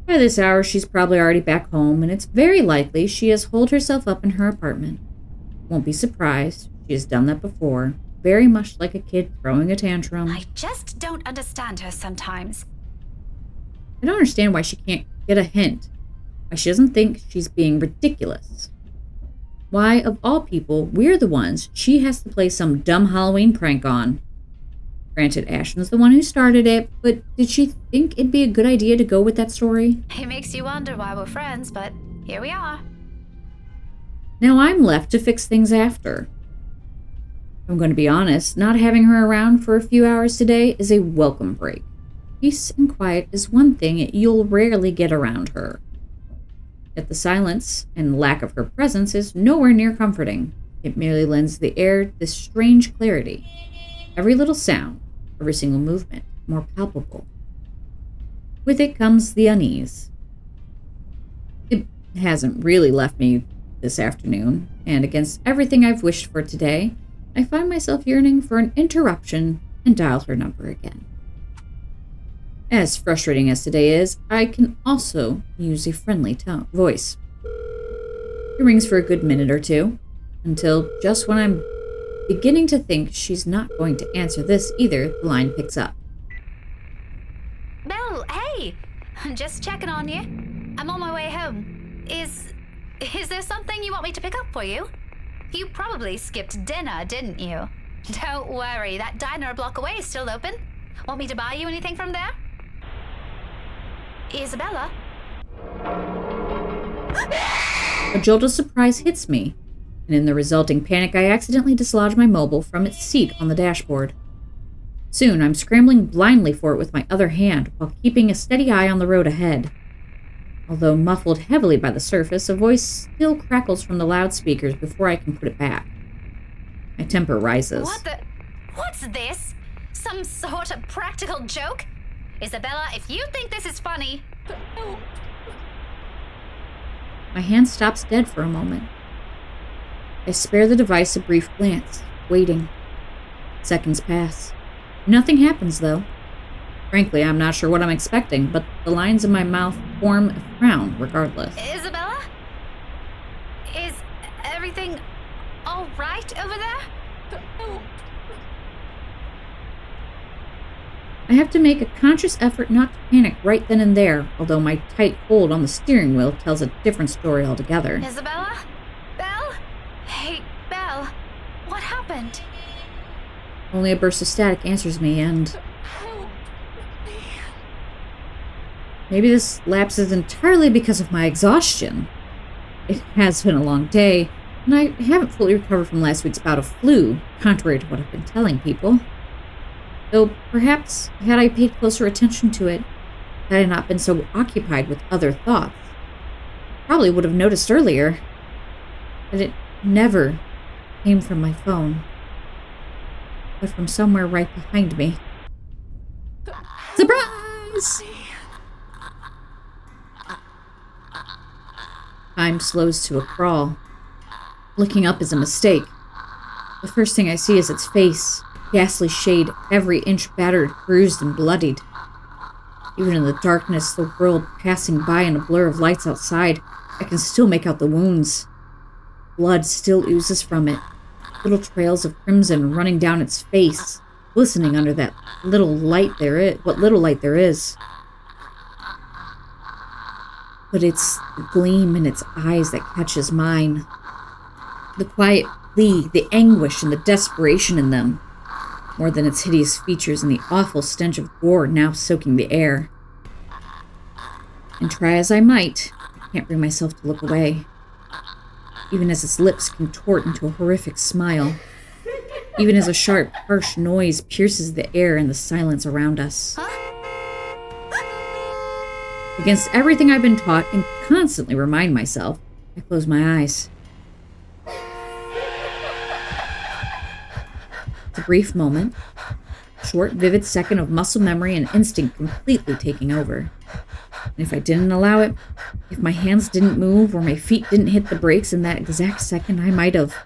By this hour, she's probably already back home, and it's very likely she has holed herself up in her apartment. Won't be surprised. She has done that before, very much like a kid throwing a tantrum. I just don't understand her sometimes. I don't understand why she can't get a hint. Why she doesn't think she's being ridiculous. Why, of all people, we're the ones she has to play some dumb Halloween prank on. Granted, Ashton's the one who started it, but did she think it'd be a good idea to go with that story? It makes you wonder why we're friends, but here we are. Now I'm left to fix things after. I'm going to be honest, not having her around for a few hours today is a welcome break. Peace and quiet is one thing you'll rarely get around her. Yet the silence and lack of her presence is nowhere near comforting. It merely lends the air this strange clarity. Every little sound, every single movement, more palpable. With it comes the unease. It hasn't really left me this afternoon, and against everything I've wished for today, I find myself yearning for an interruption and dial her number again. As frustrating as today is, I can also use a friendly voice. It rings for a good minute or two, until just when I'm beginning to think she's not going to answer this either, the line picks up. Belle, hey! Just checking on you. I'm on my way home. Is there something you want me to pick up for you? You probably skipped dinner, didn't you? Don't worry, that diner a block away is still open. Want me to buy you anything from there? Isabella? A jolt of surprise hits me, and in the resulting panic I accidentally dislodge my mobile from its seat on the dashboard. Soon I'm scrambling blindly for it with my other hand while keeping a steady eye on the road ahead. Although muffled heavily by the surface, a voice still crackles from the loudspeakers before I can put it back. My temper rises. What's this? Some sort of practical joke? Isabella, if you think this is funny... My hand stops dead for a moment. I spare the device a brief glance, waiting. Seconds pass. Nothing happens, though. Frankly, I'm not sure what I'm expecting, but the lines in my mouth form a frown regardless. Isabella? Is everything all right over there? I have to make a conscious effort not to panic right then and there, although my tight hold on the steering wheel tells a different story altogether. Isabella? Belle? Hey, Belle. What happened? Only a burst of static answers me, and... maybe this lapse is entirely because of my exhaustion. It has been a long day, and I haven't fully recovered from last week's bout of flu, contrary to what I've been telling people. Though perhaps, had I paid closer attention to it, had I not been so occupied with other thoughts, probably would have noticed earlier that it never came from my phone. but from somewhere right behind me. Surprise! Time slows to a crawl. Looking up is a mistake. The first thing I see is its face, ghastly shade, every inch battered, bruised, and bloodied. Even in the darkness, the world passing by in a blur of lights outside, I can still make out the wounds. Blood still oozes from it, little trails of crimson running down its face, glistening under that little light there is, what little light there is. But it's the gleam in its eyes that catches mine. The quiet plea, the anguish, and the desperation in them, more than its hideous features and the awful stench of gore now soaking the air. And try as I might, I can't bring myself to look away, even as its lips contort into a horrific smile, even as a sharp, harsh noise pierces the air and the silence around us. Against everything I've been taught and constantly remind myself, I close my eyes. It's a brief moment, short, vivid second of muscle memory and instinct completely taking over. And if I didn't allow it, if my hands didn't move or my feet didn't hit the brakes in that exact second, I might have.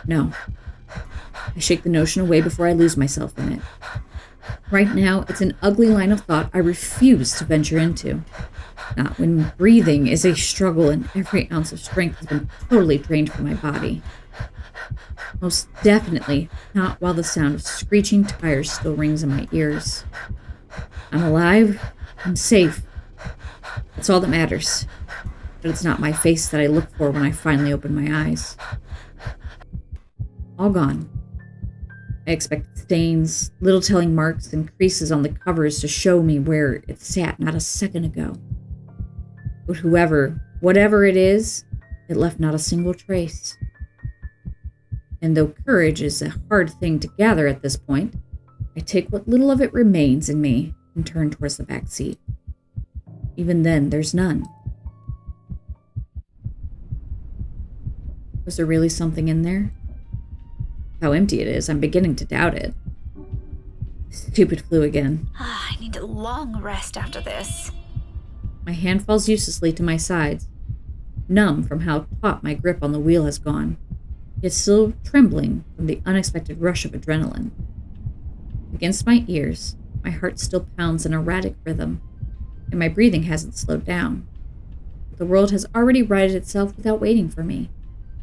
No. I shake the notion away before I lose myself in it. Right now, it's an ugly line of thought I refuse to venture into. Not when breathing is a struggle and every ounce of strength has been totally drained from my body. Most definitely not while the sound of screeching tires still rings in my ears. I'm alive. I'm safe. That's all that matters. But it's not my face that I look for when I finally open my eyes. All gone. I expected stains, little telling marks, and creases on the covers to show me where it sat not a second ago. But whatever it is, it left not a single trace. And though courage is a hard thing to gather at this point, I take what little of it remains in me and turn towards the back seat. Even then, there's none. Was there really something in there? How empty it is, I'm beginning to doubt it. Stupid flu again. I need a long rest after this. My hand falls uselessly to my sides, numb from how taut my grip on the wheel has gone, yet still trembling from the unexpected rush of adrenaline. Against my ears, my heart still pounds an erratic rhythm, and my breathing hasn't slowed down. The world has already righted itself without waiting for me,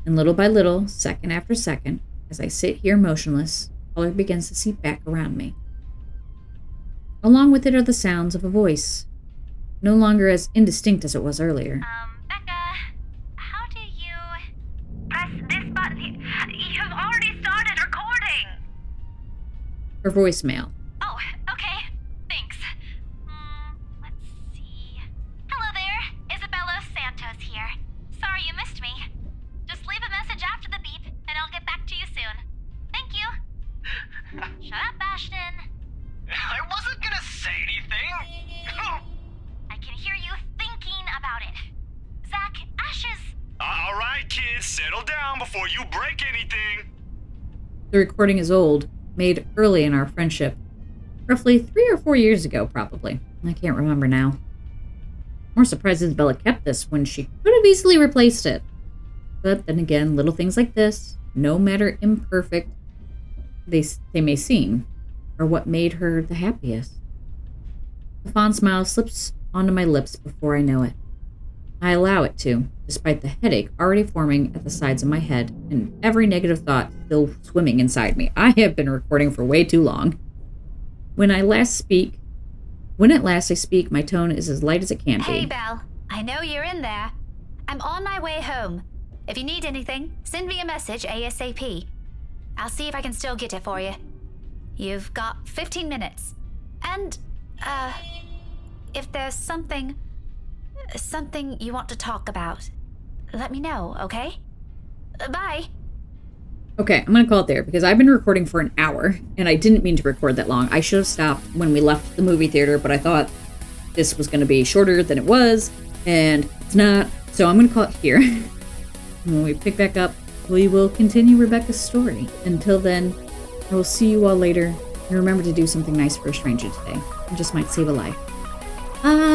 and little by little, second after second, as I sit here motionless, color begins to seep back around me. Along with it are the sounds of a voice, no longer as indistinct as it was earlier. Becca, how do you press this button? You've already started recording. Her voicemail. Oh, okay. Thanks. Let's see. Hello there, Isabella Santos here. Sorry you missed me. Just leave a message after the beep, and I'll get back to you soon. Thank you. Shut up, Ashton. I wasn't gonna say anything. I can hear you thinking about it. Zach, Ashes. All right, kids, settle down before you break anything. The recording is old, made early in our friendship. Roughly 3 or 4 years ago, probably. I can't remember now. More surprised Isabella kept this when she could have easily replaced it. But then again, little things like this, no matter imperfect they may seem, are what made her the happiest. The fond smile slips onto my lips before I know it. I allow it to, despite the headache already forming at the sides of my head and every negative thought still swimming inside me. I have been recording for way too long. When at last I speak, my tone is as light as it can be. Hey, Belle. I know you're in there. I'm on my way home. If you need anything, send me a message ASAP. I'll see if I can still get it for you. You've got 15 minutes. And, if there's something you want to talk about, let me know, okay? Bye. Okay, I'm gonna call it there because I've been recording for an hour and I didn't mean to record that long. I should have stopped when we left the movie theater, but I thought this was gonna be shorter than it was, and it's not. So I'm gonna call it here. When we pick back up, we will continue Rebecca's story. Until then, I will see you all later. And remember to do something nice for a stranger today. It just might save a life. Bye!